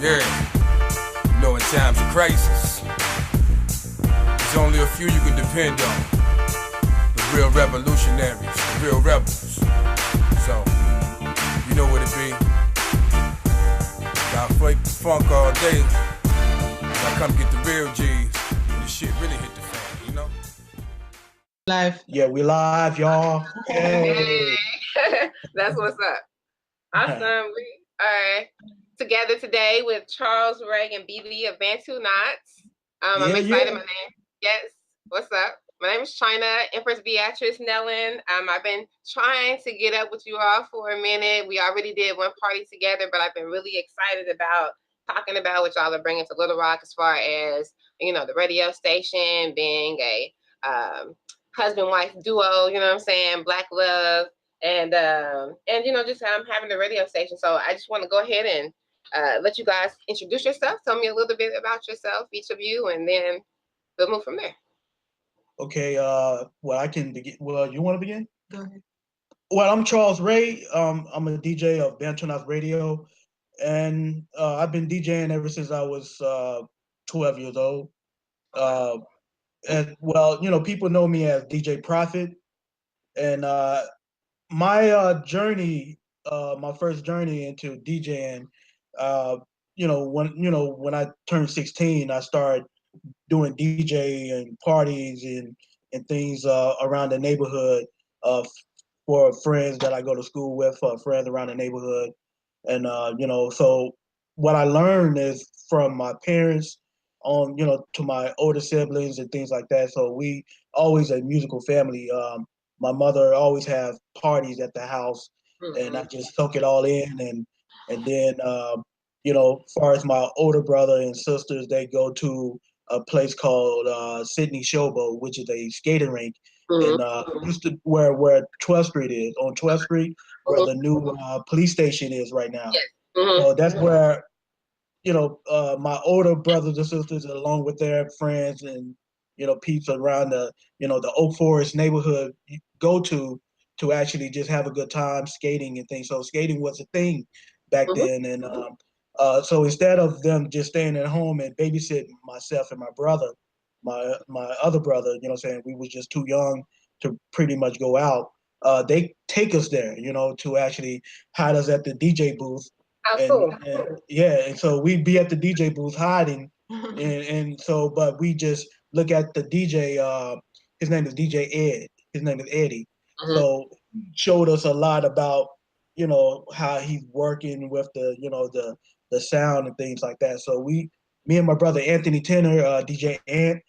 Yeah, you know, in times of crisis, there's only a few you can depend on. The real revolutionaries, the real rebels. So, you know what it be. Got funk all day. I come get the real G's. When the shit really hit the fan, you know? Live. Yeah, we live, y'all. Hey. That's what's up. Awesome. We are together today with Charles, Ray, and Bibi of Bantunauts. I'm excited. Yeah. My name, yes. What's up? My name is China, Empress Beatrice Nellen. I've been trying to get up with you all for a minute. We already did one party together, but I've been really excited about talking about what y'all are bringing to Little Rock as far as, you know, the radio station being a husband-wife duo, you know what I'm saying, Black love, and you know, just having the radio station. So I just want to go ahead and let you guys introduce yourself. Tell me a little bit about yourself, each of you, and then we'll move from there. Okay, well, I can begin. Well, you want to begin? Go ahead. Well, I'm Charles Ray. I'm a DJ of Bantunauts Raydio, and I've been DJing ever since I was 12 years old. And well, you know, people know me as DJ Prophet, and my journey, my first journey into DJing, when I turned 16, I started doing DJ and parties and things around the neighborhood for friends that I go to school with, friends around the neighborhood. And, so what I learned is from my parents on, to my older siblings and things like that. So we always a musical family. My mother always have parties at the house, and I just soak it all in. And then, as far as my older brother and sisters, they go to a place called Sydney Showboat, which is a skating rink, and used to where 12th Street is, on 12th Street, where the new police station is right now. Yes. So that's where, my older brothers and sisters, along with their friends and, peeps around the Oak Forest neighborhood, go to actually just have a good time skating and things. So skating was a thing back then. And so instead of them just staying at home and babysitting myself and my brother, my other brother, we was just too young to pretty much go out. They take us there, to actually hide us at the DJ booth. And so we'd be at the DJ booth hiding, and so, but we just look at the DJ. His name is DJ Ed. His name is Eddie. So showed us a lot about, how he's working with the sound and things like that. So me and my brother Anthony Tenner, DJ Ant,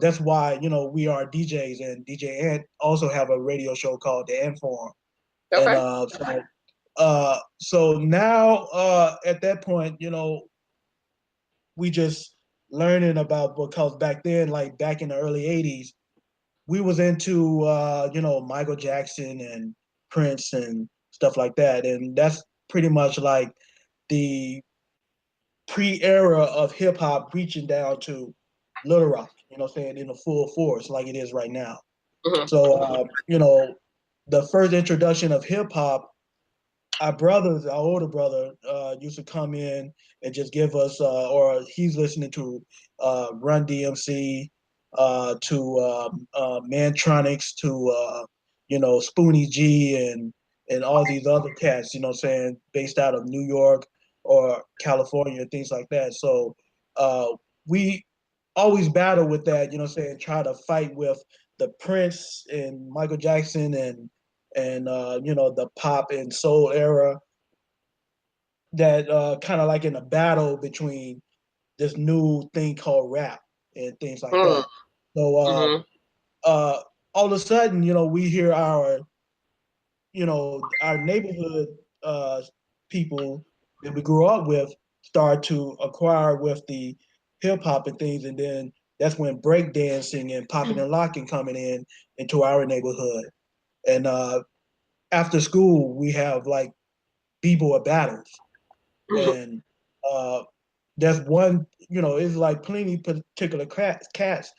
that's why, we are DJs, and DJ Ant also have a radio show called The Ant Forum. Okay. And so now at that point, we just learning about, because back then, like back in the early 80s, we was into Michael Jackson and Prince and stuff like that. And that's pretty much like the pre-era of hip hop reaching down to Little Rock, in a full force like it is right now. So the first introduction of hip hop, our older brother, used to come in and just give us, or he's listening to Run DMC, to Mantronics, to Spoonie G and all these other cats, based out of New York or California and things like that. So we always battle with that, try to fight with the Prince and Michael Jackson and the pop and soul era, that kind of like in a battle between this new thing called rap and things like that. So all of a sudden, we hear our neighborhood people that we grew up with start to acquire with the hip hop and things, and then that's when break dancing and popping and locking coming into our neighborhood. And after school, we have like b-boy battles, and there's one, it's like plenty particular cats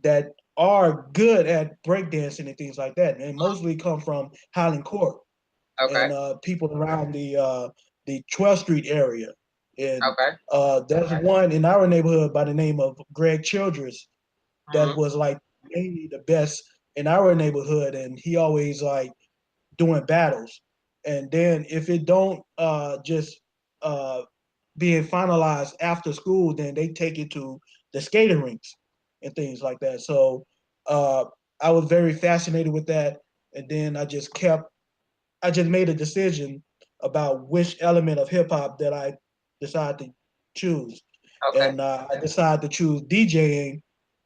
that are good at breakdancing and things like that, and mostly come from Highland Court and people around the 12th Street area. And Okay. there's one in our neighborhood by the name of Greg Childress that Mhm. was like mainly the best in our neighborhood, and he always like doing battles. And then if it don't just uh, being finalized after school, then they take it to the skating rinks and things like that. So uh, I was very fascinated with that, and then I just made a decision about which element of hip hop that I decided to choose, Okay. and I decided to choose DJing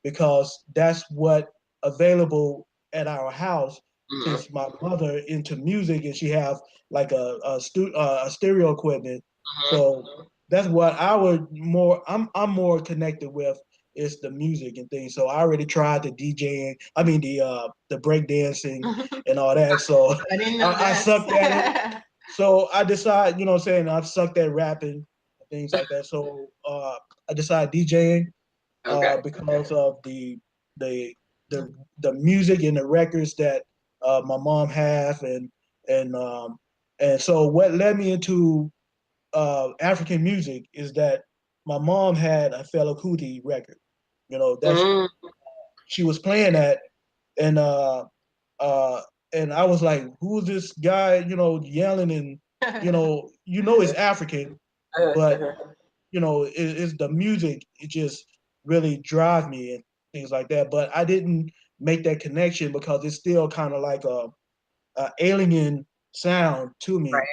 because that's what available at our house. Mhm. Since my mother into music and she have like a stereo equipment, Mhm. so that's what I would more. I'm more connected with is the music and things. So I already tried the DJing. I mean the break dancing and all that. So I didn't know I sucked at it. that. So I decided, you know what I'm saying, I've sucked at rapping and things like that. So I decided DJing Okay. because of the the the music and the records that my mom have and um and so what led me into African music is that my mom had a Fela Kuti record. You know, that's Mm. she was playing that and uh, and I was like, "Who's this guy?" You know, yelling and it's African, but it's the music. It just really drives me and things like that. But I didn't make that connection because it's still kind of like a alien sound to me Right.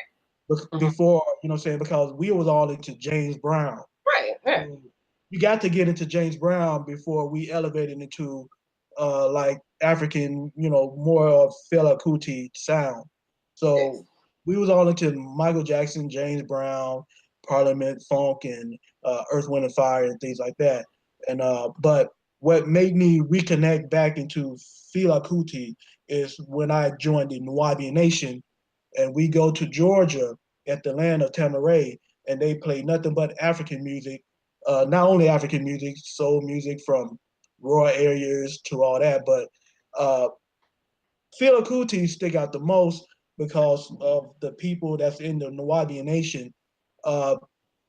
Mhm. before what I'm saying, because we was all into James Brown. Right. Yeah. So you got to get into James Brown before we elevated into like African, more of Fela Kuti sound. Yes. So we was all into Michael Jackson, James Brown, Parliament, Funk, and Earth, Wind, and Fire, and things like that. And but what made me reconnect back into Fela Kuti is when I joined the Nubian Nation, and we go to Georgia at the land of Tamaray, and they play nothing but African music. Not only African music, soul music from rural areas to all that, but uh, Fela Kuti stick out the most because of the people that's in the Nubian Nation. Uh,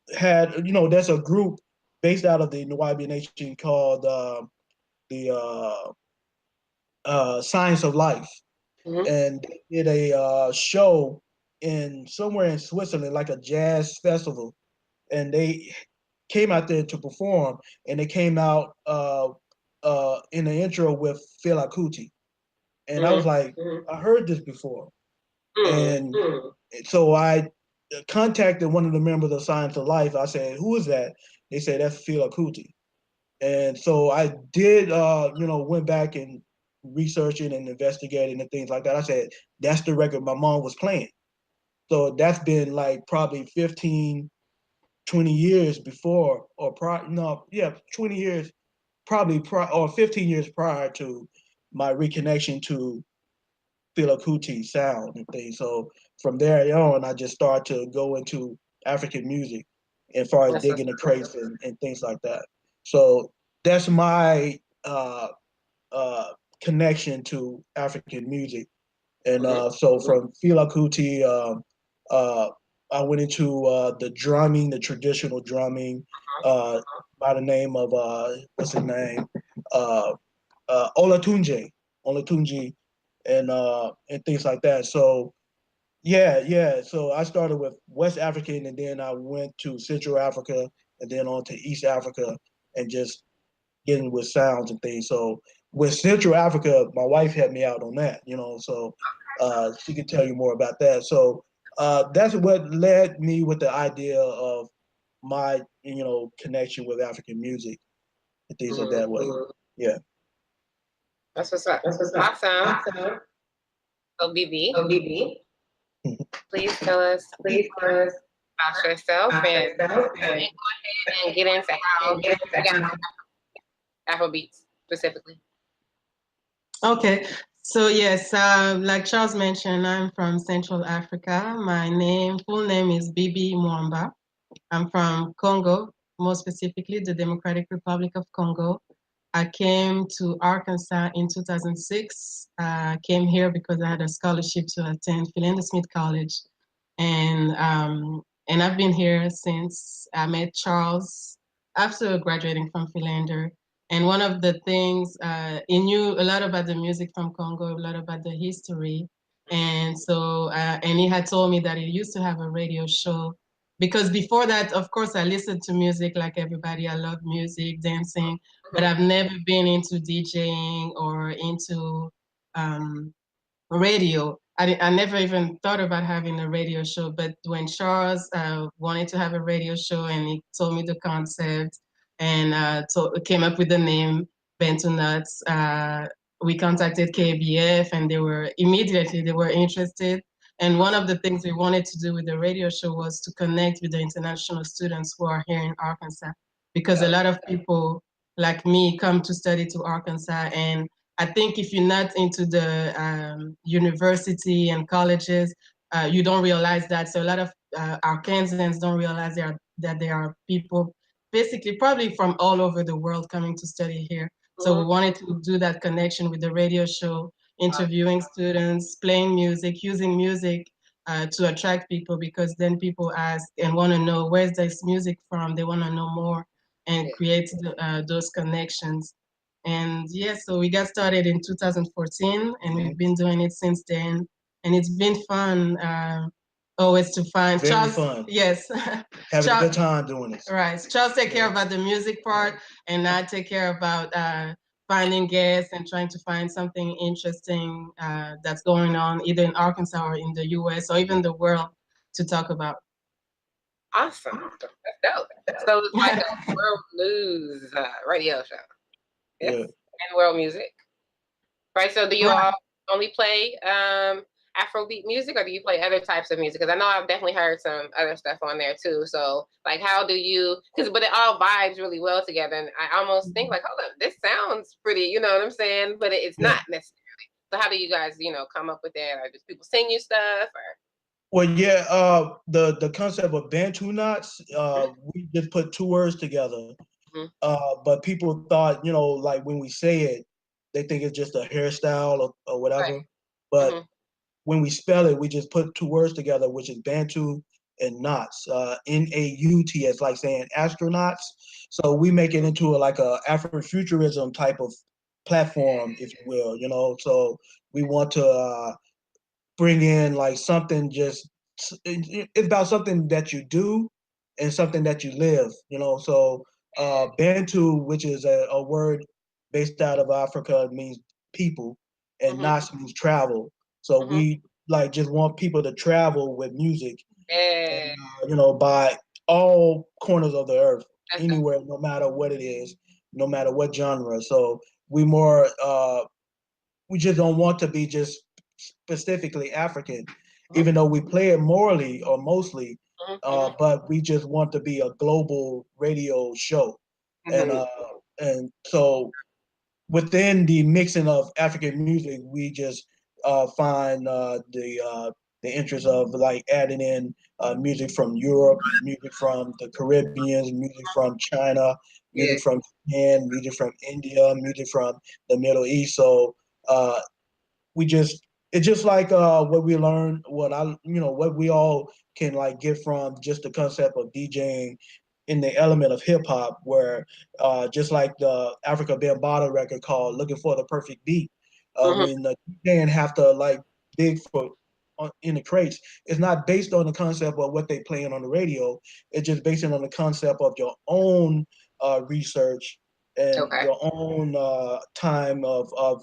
there's a group based out of the Nubian Nation called the Science of Life, Mhm. and they did a show in somewhere in Switzerland, like a jazz festival, and they came out there to perform, and they came out in the intro with Fela Kuti, and I was Mhm. like, I heard this before, Mhm. and so I contacted one of the members of Science of Life. I said, "Who is that?" They said, "That's Fela Kuti." And so I did, went back and researching and investigating and things like that. I said, that's the record my mom was playing. So that's been like probably 15, 20 years before, or no, yeah, 20 years, probably, or 15 years prior to my reconnection to Fela Kuti sound and things. So from there on, I just started to go into African music as far as That's what's digging the crates and things like that. So that's my connection to African music. And Mhm. so from Fela Kuti, uh, I went into the drumming, the traditional drumming, uh, by the name of what's his name, uh, Olatunji, Olatunji, and things like that. So yeah. So I started with West African, and then I went to Central Africa, and then on to East Africa, and just getting with sounds and things. So with Central Africa, my wife helped me out on that, so she could tell you more about that. So that's what led me with the idea of my, connection with African music and things of that way. Yeah. That's what's up. That's what's up. Awesome. Awesome. So, BB, So, Bibi, please tell us please tell us about yourself about and yourself and get into how get you got into Afrobeats specifically. Okay. So yes, like Charles mentioned, I'm from Central Africa. My full name is Bibi Mwamba. I'm from Congo, more specifically the Democratic Republic of Congo. I came to Arkansas in 2006. I came here because I had a scholarship to attend Philander Smith College. And And I've been here since I met Charles after graduating from Philander. And one of the things, he knew a lot about the music from Congo, a lot about the history. And so, and he had told me that he used to have a radio show. Because before that, of course, I listened to music like everybody. I love music, dancing, but I've never been into DJing or into radio. I never even thought about having a radio show, but when Charles wanted to have a radio show and he told me the concept and came up with the name Bantunauts, we contacted KBF and they were interested. And one of the things we wanted to do with the radio show was to connect with the international students who are here in Arkansas, because a lot of people like me come to study to Arkansas, and I think if you're not into the university and colleges, you don't realize that. So a lot of Arkansans don't realize that there are people basically probably from all over the world coming to study here. So we wanted to do that connection with the radio show, interviewing students, playing music, using music to attract people, because then people ask and want to know, where's this music from? They want to know more and create those connections. And yeah, so we got started in 2014 and we've been doing it since then. And it's been fun always to find Very Charles. fun. Yes. Having a good time doing this. Right. Charles take care about the music part, and I take care about finding guests and trying to find something interesting that's going on either in Arkansas or in the US or even the world to talk about. Awesome. That's dope. So it's like a world news radio show. Yes. Yeah. And world music. Right. So do you all only play Afrobeat music, or do you play other types of music? Because I know I've definitely heard some other stuff on there too. So like, how do you? But it all vibes really well together, and I almost think like, hold up, this sounds pretty. You know what I'm saying? But it's not necessarily. So how do you guys, come up with that, or just people sing you stuff, or? Well, yeah, the concept of Bantunauts, we just put two words together. But people thought, like when we say it, they think it's just a hairstyle or whatever. Right. But when we spell it, we just put two words together, which is Bantu and Nauts, Nauts, like saying astronauts. So we make it into like a Afrofuturism type of platform, if you will. So we want to bring in like something it's about something that you do and something that you live. So Bantu, which is a word based out of Africa, means people, and Nas means travel. So we like just want people to travel with music, and, by all corners of the earth, anywhere, no matter what it is, no matter what genre. So we just don't want to be just specifically African, even though we play it morally or mostly, but we just want to be a global radio show. And so within the mixing of African music, we just find the interest of like adding in music from Europe, music from the Caribbean, music from China, music from Japan, music from India, music from the Middle East. So it's just like what we learned, what we all can like get from just the concept of DJing in the element of hip hop, where just like the Africa Bambaataa record called "Looking for the Perfect Beat," when the DJing have to like dig for in the crates, it's not based on the concept of what they playing on the radio. It's just based on the concept of your own research and your own time of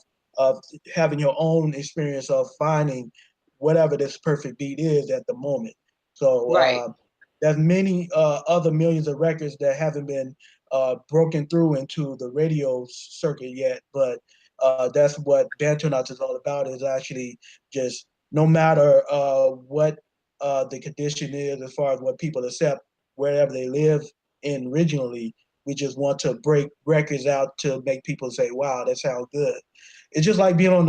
having your own experience of finding whatever this perfect beat is at the moment. So there's many other millions of records that haven't been broken through into the radio circuit yet, but that's what Bantunauts is all about, is actually just no matter what the condition is as far as what people accept, wherever they live in regionally, we just want to break records out to make people say, wow, that sounds good. It's just like being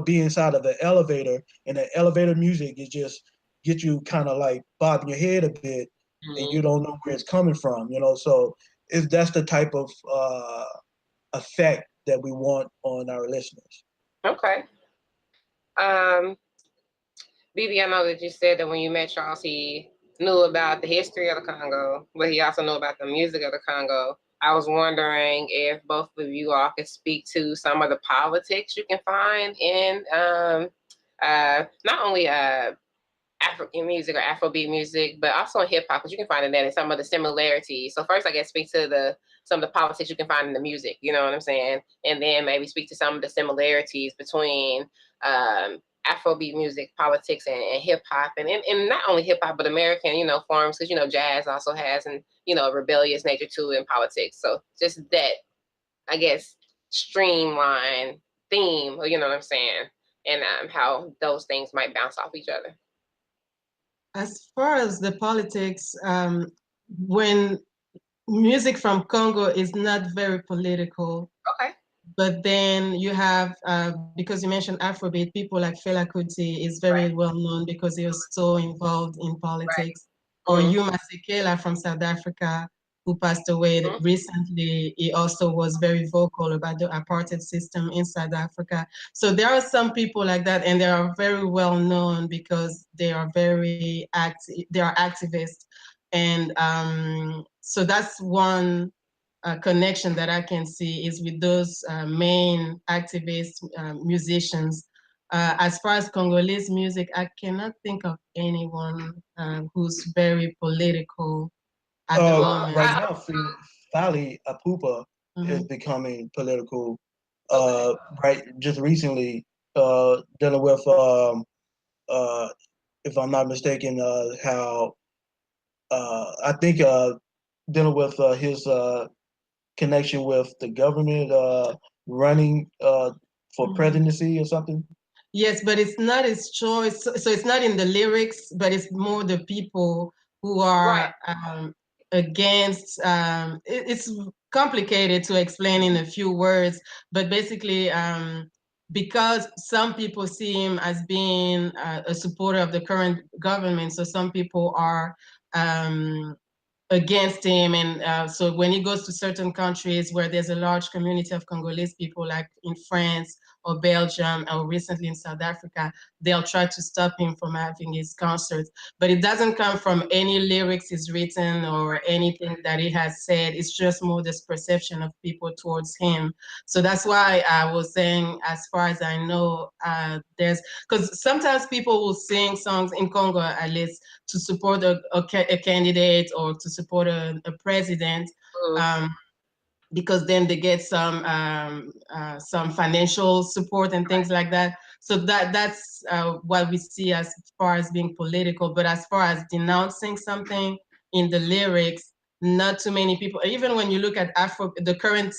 being inside of the elevator, and the elevator music is just get you kind of like bobbing your head a bit, and you don't know where it's coming from, So that's the type of effect that we want on our listeners. Okay. Bibi, I know that you said that when you met Charles, he knew about the history of the Congo, but he also knew about the music of the Congo. I was wondering if both of you all could speak to some of the politics you can find in not only African music or Afrobeat music, but also in hip hop, because you can find in that and some of the similarities. So first, I guess speak to some of the politics you can find in the music. You know what I'm saying? And then maybe speak to some of the similarities between Afrobeat music, politics, and hip hop, and not only hip hop but American, forms, because jazz also has a rebellious nature to it in politics. So just that, I guess, streamline theme, you know what I'm saying, and how those things might bounce off each other. As far as the politics, when music from Congo is not very political. Okay. But then you have, because you mentioned Afrobeat, people like Fela Kuti is very well known because he was so involved in politics. Or Yuma Sekela from South Africa, who passed away recently, he also was very vocal about the apartheid system in South Africa. So there are some people like that, and they are very well known because they are very active. They are activists, and so that's one connection that I can see is with those main activist musicians. As far as Congolese music, I cannot think of anyone who's very political at the moment. Right now, Fally Ipupa is becoming political. Right, just recently, dealing with, if I'm not mistaken, how I think dealing with his connection with the government running for presidency or something. Yes, but it's not his choice. So it's not in the lyrics, but it's more the people who are against. It's complicated to explain in a few words, but basically, because some people see him as being a supporter of the current government, so some people are against him. And so when he goes to certain countries where there's a large community of Congolese people, like in France or Belgium, or recently in South Africa, they'll try to stop him from having his concerts. But it doesn't come from any lyrics he's written or anything that he has said. It's just more this perception of people towards him. So that's why I was saying, as far as I know, because sometimes people will sing songs in Congo, at least, to support a candidate or to support a president, because then they get some financial support and things like that. So that's what we see as far as being political. But as far as denouncing something in the lyrics, not too many people. Even when you look at the current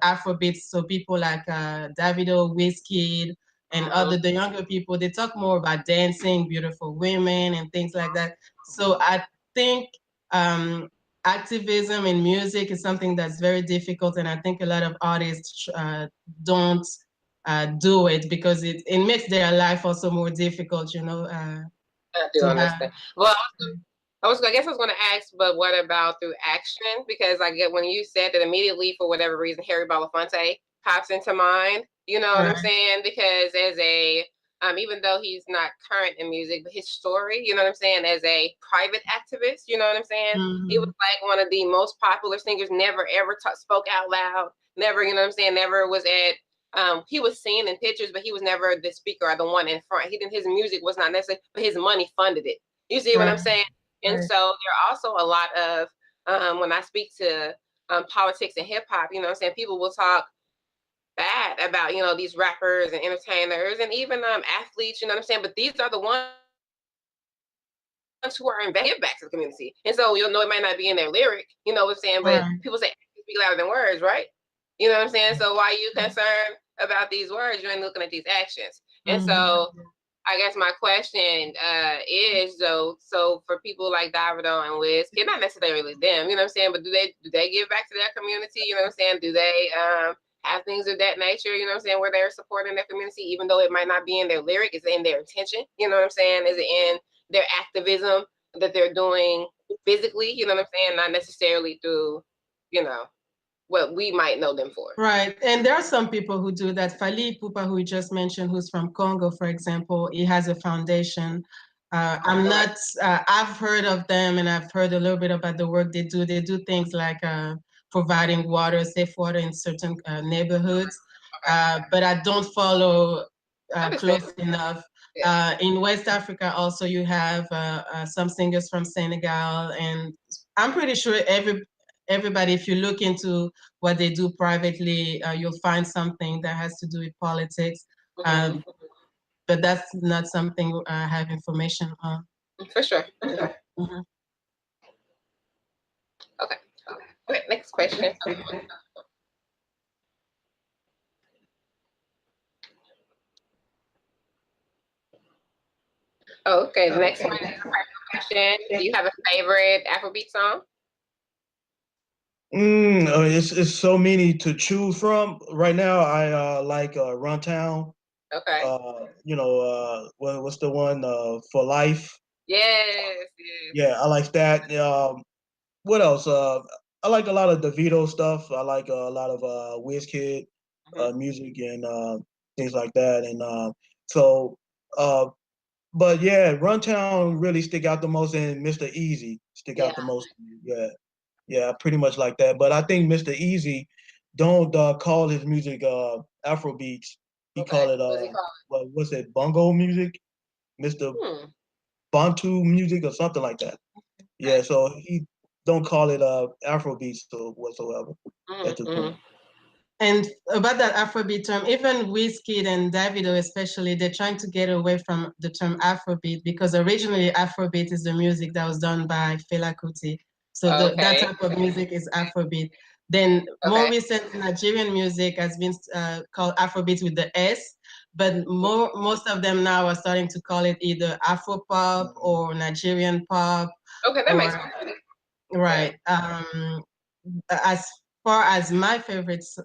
Afrobeats, so people like Davido, Wizkid, and the younger people, they talk more about dancing, beautiful women, and things like that. So I think activism in music is something that's very difficult, and I think a lot of artists don't do it because it makes their life also more difficult, I do understand. Well, I guess I was going to ask, but what about through action? Because I get when you said that, immediately, for whatever reason, Harry Belafonte pops into mind. You know what I'm saying? Because as a even though he's not current in music, but his story, you know what I'm saying, as a private activist, you know what I'm saying? He was like one of the most popular singers, never ever spoke out loud, never, you know what I'm saying, never was at, he was seen in pictures, but he was never the speaker or the one in front. His music was not necessarily, but his money funded it. You see what I'm saying? And so there are also a lot of, when I speak to politics and hip hop, you know what I'm saying, people will talk bad about, these rappers and entertainers and even athletes, you know what I'm saying? But these are the ones who are give back to the community. And so you'll know it might not be in their lyric, you know what I'm saying? But people say speak louder than words, right? You know what I'm saying? So why are you concerned about these words? You ain't looking at these actions. And so I guess my question is, though, so for people like Davido and Wiz, not necessarily them, you know what I'm saying? But do they give back to their community? You know what I'm saying? Do they have things of that nature, you know what I'm saying, where they're supporting their community, even though it might not be in their lyric, it's in their intention, you know what I'm saying? Is it in their activism that they're doing physically, you know what I'm saying? Not necessarily through, what we might know them for. Right. And there are some people who do that. Fally Ipupa, who you just mentioned, who's from Congo, for example, he has a foundation I'm not. I've heard of them, and I've heard a little bit about the work they do. They do things like providing water, safe water in certain neighborhoods, but I don't follow close enough. In West Africa, also you have some singers from Senegal, and I'm pretty sure everybody, if you look into what they do privately, you'll find something that has to do with politics. But that's not something I have information on. For sure. Mm-hmm. Okay. Okay. Next question. Oh, okay. The next one is a personal question. Do you have a favorite Afrobeat song? It's so many to choose from. Right now, I like Runtown. Okay. What's the one for life? Yes. Yeah, I like that. What else? I like a lot of DeVito stuff. I like a lot of WizKid music and things like that. And so, uh, but yeah, Runtown really stick out the most, and Mr. Easy stick out the most. Yeah, pretty much like that. But I think Mr. Easy don't call his music Afro beats. He call it what's it, bongo music, Mr. Bantu music or something like that. Yeah, so he don't call it Afro beats or whatsoever at this point. And about that Afrobeat term, even Wizkid and Davido especially, they're trying to get away from the term Afrobeat because originally Afrobeat is the music that was done by Fela Kuti. So that type of music is Afrobeat. Then more recent Nigerian music has been called Afrobeat with the S, but most of them now are starting to call it either Afropop or Nigerian pop. Okay, that makes sense. Right. As far as my favorites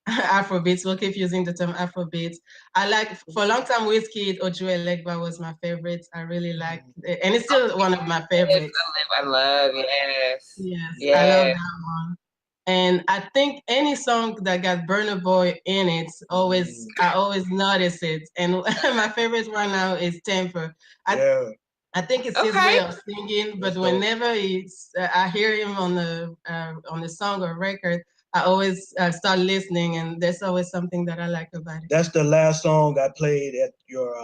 Afrobeats, we'll keep using the term Afrobeats. I like, for a long time, Wizkid Oju Elegba was my favorite. I really liked it, and it's still one of my favorites. I love, yes. Yes, I love that one. And I think any song that got Burna Boy in it, I always notice it. And my favorite one now is Temper. I think it's his way of singing, but whenever I hear him on the song or record, I always start listening, and there's always something that I like about it. That's the last song I played at your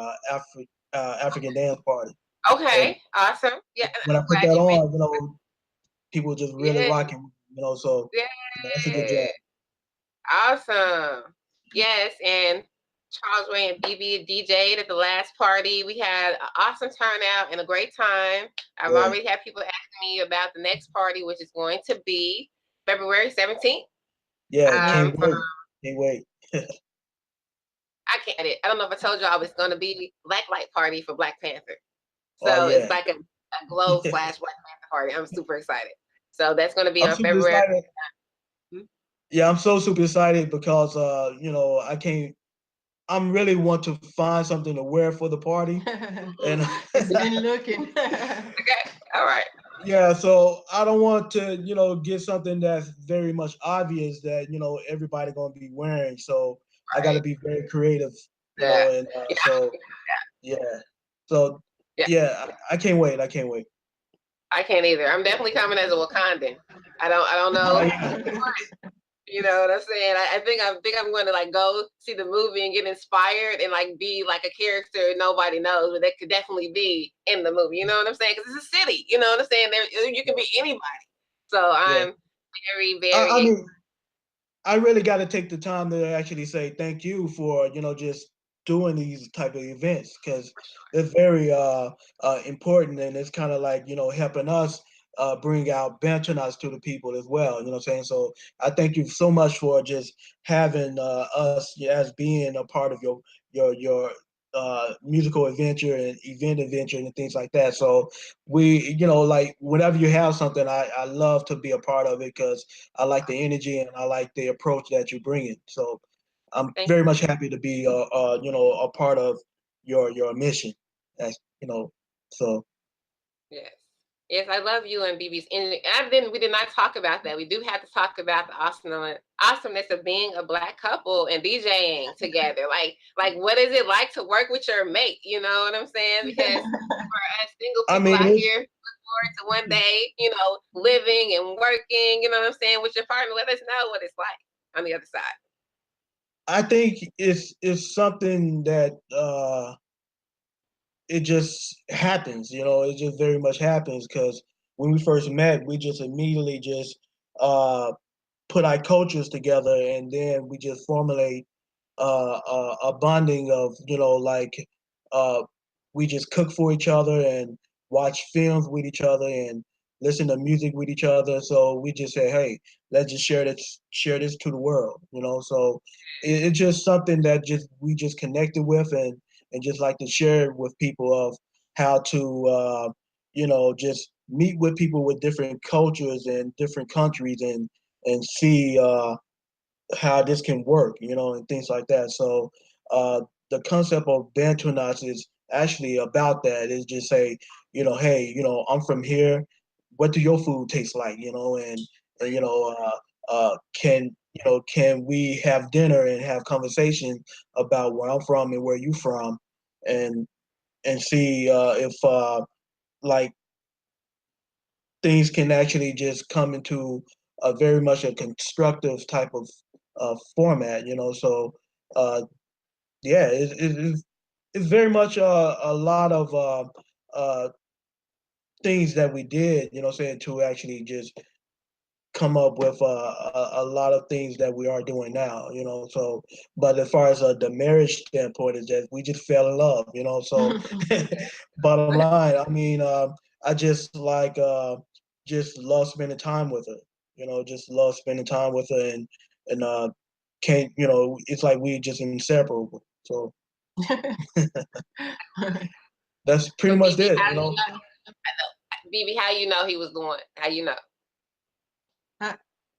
African dance party. Okay, awesome. Yeah, when I put that on, people just really rocking, so that's a good job. Awesome. Yes, and Charles Ray and Bibi DJ'd at the last party. We had an awesome turnout and a great time. I've already had people asking me about the next party, which is going to be February 17th. Yeah, can't wait. I don't know if I told y'all it's going to be Black Light Party for Black Panther. So it's like a glow flash Black Panther party. I'm super excited. So that's going to be on February. Yeah, I'm so super excited because I'm really want to find something to wear for the party. And it's been looking. Okay, all right. Yeah, so I don't want to, get something that's very much obvious that, everybody gonna be wearing. So I gotta be very creative, and so I can't wait. I can't wait. I can't either. I'm definitely coming as a Wakandan. I don't know. You know what I'm saying? I think I'm going to like go see the movie and get inspired and like be like a character nobody knows, but that could definitely be in the movie. You know what I'm saying? Because it's a city. You know what I'm saying? You can be anybody. So I'm very, very. I really got to take the time to actually say thank you for just doing these type of events because it's very important, and it's kind of like helping us bring out Bantunauts to the people as well. You know what I'm saying? So I thank you so much for just having us as being a part of your musical adventure and event adventure and things like that. So we, like whenever you have something, I love to be a part of it because I like the energy and I like the approach that you bring it. So I'm very much happy to be a part of your mission. So Yes. Yes, I love you and Bibi's. And we did not talk about that. We do have to talk about the awesomeness of being a Black couple and DJing together. Like, what is it like to work with your mate? You know what I'm saying? Because for us single I people mean, out here, look forward to one day, living and working, you know what I'm saying, with your partner. Let us know what it's like on the other side. I think it's something that it just happens, it just very much happens because when we first met, we just immediately just put our cultures together, and then we just formulate a bonding of, uh, we just cook for each other and watch films with each other and listen to music with each other. So we just say, hey, let's just share this to the world, So it's just something that we just connected with, and just like to share it with people of how to, just meet with people with different cultures and different countries, and see how this can work, and things like that. So the concept of Bantunauts is actually about that. Is just say, hey, I'm from here. What do your food taste like? And can we have dinner and have conversation about where I'm from and where you from, and see if like things can actually just come into a very much a constructive type of format, So, yeah, it's very much a lot of uh, things that we did, saying to actually just come up with a lot of things that we are doing now, So, but as far as the marriage standpoint, is that we just fell in love, So, bottom line, I mean, I just just love spending time with her, just love spending time with her, and can't, it's like we just inseparable. So that's pretty So much Bibi, it, how do you know? Bibi, how you know he was going? How you know?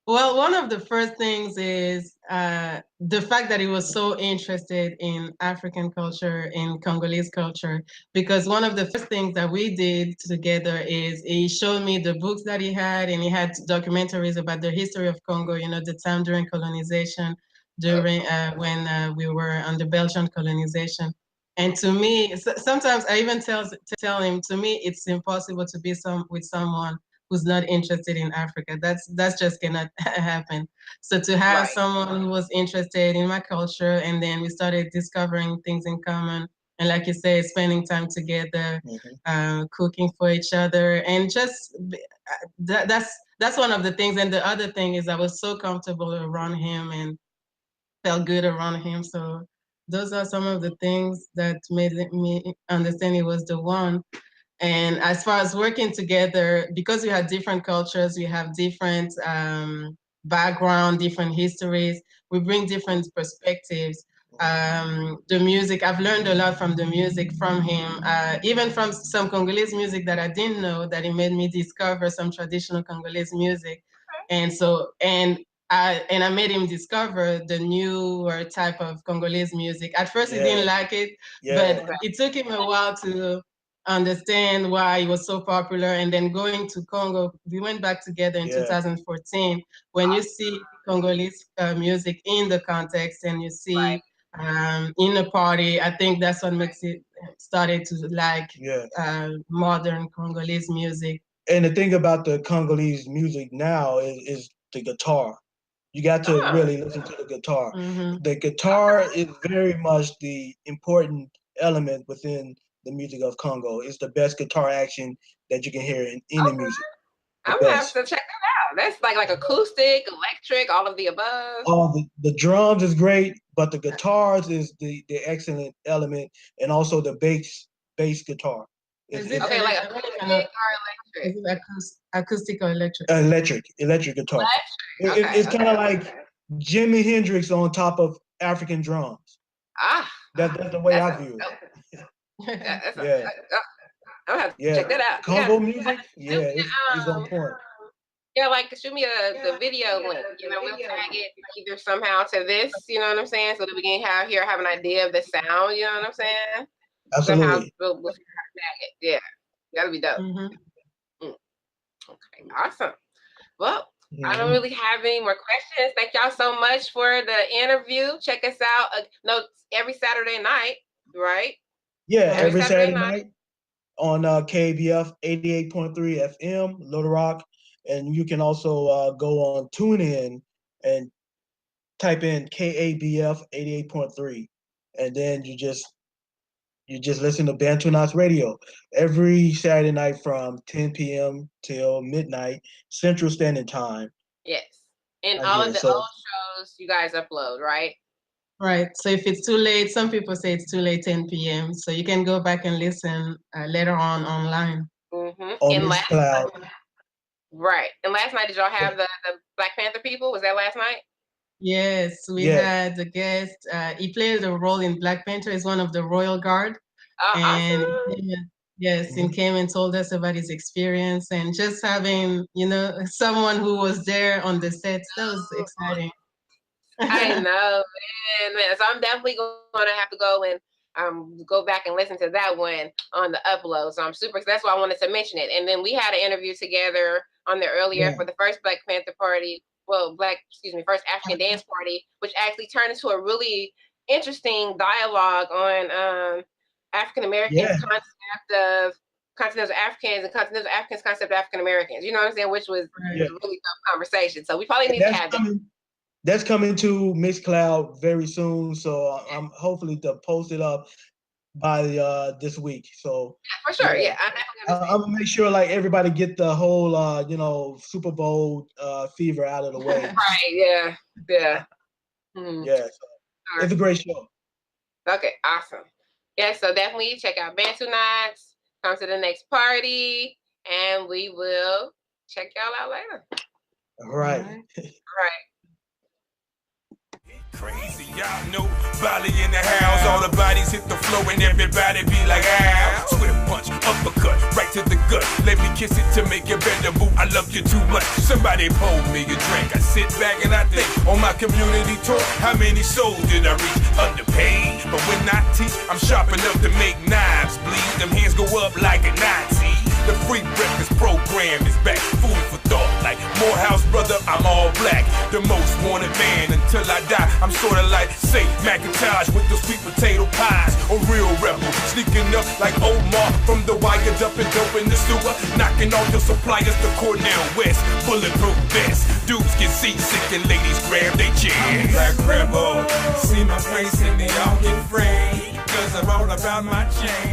Well, one of the first things is the fact that he was so interested in African culture, in Congolese culture, because one of the first things that we did together is he showed me the books that he had, and he had documentaries about the history of Congo, the time during colonization, during when we were under Belgian colonization. And to me, sometimes I even tell him, to me, it's impossible to be with someone who's not interested in Africa. That's just cannot happen. So to have someone who was interested in my culture, and then we started discovering things in common, and like you say, spending time together, cooking for each other, and just that's one of the things. And the other thing is I was so comfortable around him and felt good around him. So those are some of the things that made me understand he was the one. And as far as working together, because we have different cultures, we have different background, different histories, we bring different perspectives. The music, I've learned a lot from the music from him, even from some Congolese music that I didn't know, that he made me discover some traditional Congolese music. And I made him discover the newer type of Congolese music. At first, he didn't like it, but it took him a while to understand why it was so popular. And then going to Congo, we went back together in 2014. When you see Congolese music in the context, and you see in a party, I think that's what makes it started to like modern Congolese music. And the thing about the Congolese music now is the guitar. You got to really listen to the guitar. The guitar is very much the important element within the music of Congo. It's the best guitar action that you can hear in any music. I'm gonna have to check that out. That's like acoustic, electric, all of the above. The drums is great, but the guitars is the excellent element, and also the bass guitar. Is it like acoustic or electric? Is it acoustic or electric? Electric guitar. It's kind of like Jimi Hendrix on top of African drums. That's the way I view it. I'm gonna have to check that out. Congo music, it's on point. Yeah, like shoot me the video link. We'll tag it either somehow to this. You know what I'm saying, so that we can have an idea of the sound. You know what I'm saying? Absolutely. Somehow we'll tag it. Yeah, that'll be dope. Okay, awesome. Well, I don't really have any more questions. Thank y'all so much for the interview. Check us out. No, every Saturday night, right? Yeah, every Saturday night on KBF 88.3 FM, Little Rock. And you can also go on TuneIn and type in KABF 88.3. And then you just listen to Bantunauts Raydio every Saturday night from 10 p.m. till midnight Central Standard Time. Yes. And all of the old shows you guys upload, right? Right. So if it's too late, some people say it's too late, 10 p.m. So you can go back and listen later on online. Mm-hmm. On this cloud. Right. And last night, did y'all have the Black Panther people? Was that last night? Yes, we had a guest. He played a role in Black Panther as one of the Royal Guard. And awesome. He came and told us about his experience and just having, someone who was there on the set. That was exciting. I know, man. So I'm definitely going to have to go and go back and listen to that one on the upload. So I'm super. That's why I wanted to mention it. And then we had an interview together on there earlier for the first Black Panther party. Well, first African dance party, which actually turned into a really interesting dialogue on African Americans' concept of continental Africans and continental Africans' concept of African Americans. You know what I'm saying? Which was a really tough conversation. So we probably need to have that. That's coming to Mixcloud very soon, so I'm hopefully to post it up by this week. So for sure, I'm gonna make sure like everybody get the whole Super Bowl fever out of the way. Right? Yeah. Yeah, so it's a great show. Okay, awesome. Yeah, so definitely check out Bantunauts. Come to the next party, and we will check y'all out later. All right. Crazy, y'all know Bolly in the house. All the bodies hit the floor and everybody be like, ow. Swift punch, uppercut, right to the gut. Let me kiss it to make you better, boo. I love you too much. Somebody pour me a drink. I sit back and I think on my community tour, how many souls did I reach? Underpaid, but when I teach, I'm sharp enough to make knives bleed. Them hands go up like a Nazi. The free breakfast program is back, food for thought. Like Morehouse, brother, I'm all black. The most wanted man until I die. I'm sorta like Saint McIntosh with the sweet potato pies. A real rebel, sneaking up like Omar from the wire, dumping dope in the sewer, knocking all your suppliers to Cornell West. Bulletproof vest, dudes get seasick and ladies grab their chairs. I'm a black rebel, see my face and they all get afraid, 'cause I'm all about my chain.